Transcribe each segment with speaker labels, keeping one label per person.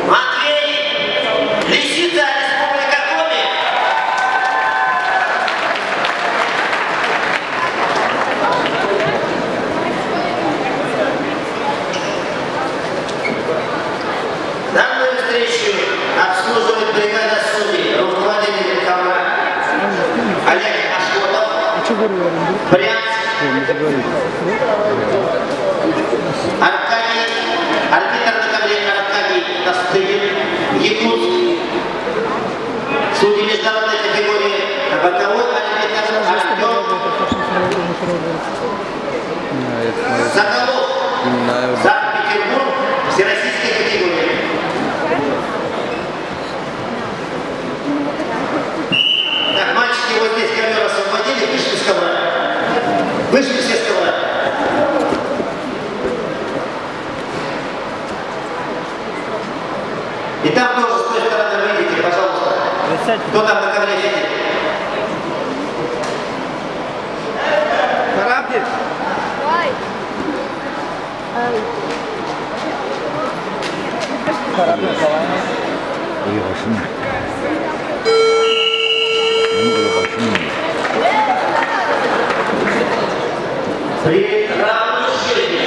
Speaker 1: Матвей, Лисица, Республика Коми. Данную встречу обслуживает бригада судей, руководитель команды Олег Ашотов, Брянск, Аркадий, арбитр на ковре Аркадий Настыгин, Якутск, судьи международной категории, боковой арбитр Артем Соколов, Санкт-Петербург, всероссийской категории. Так, мальчики, вот здесь ковер освободили, вышли с ковра. Вышли все с ковра. И там тоже с той стороны выйдите, пожалуйста. Кто там на ковре сидит? Карабки?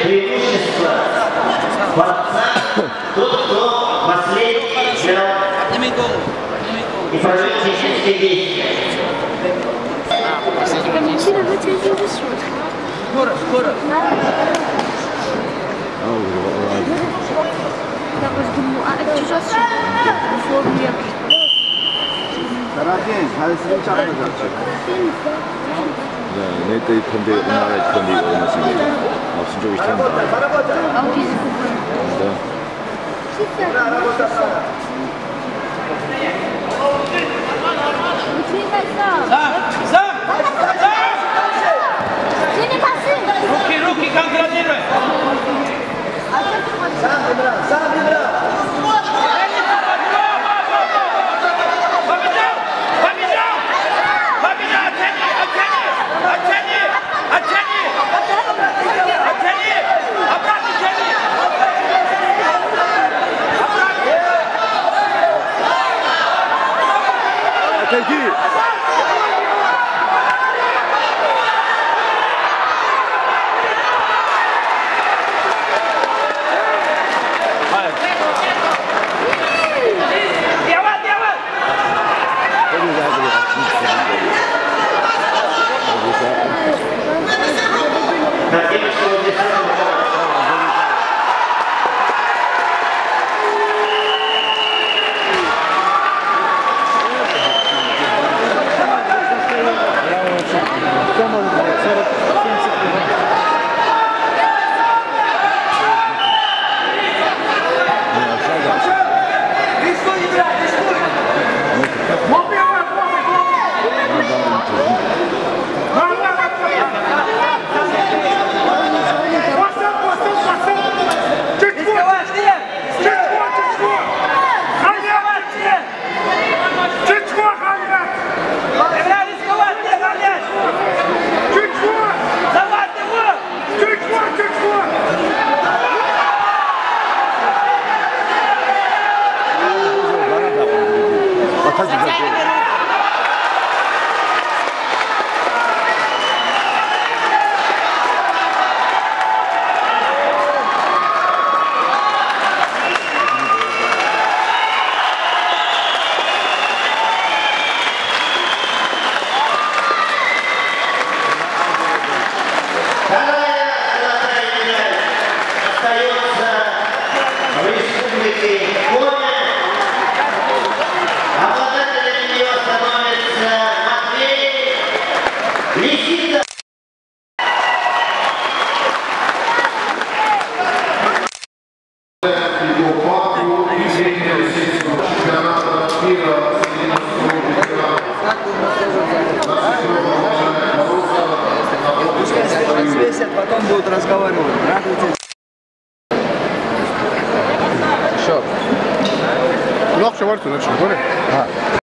Speaker 1: Преимущество борца тот, кто последний взял и провел физические действия. Скоро.
Speaker 2: Ne te konde ona konde ona sini. Musun çok işten.
Speaker 3: Руки контролируй.
Speaker 4: Потом будут разговаривать.
Speaker 2: Все. Легче варто, значит,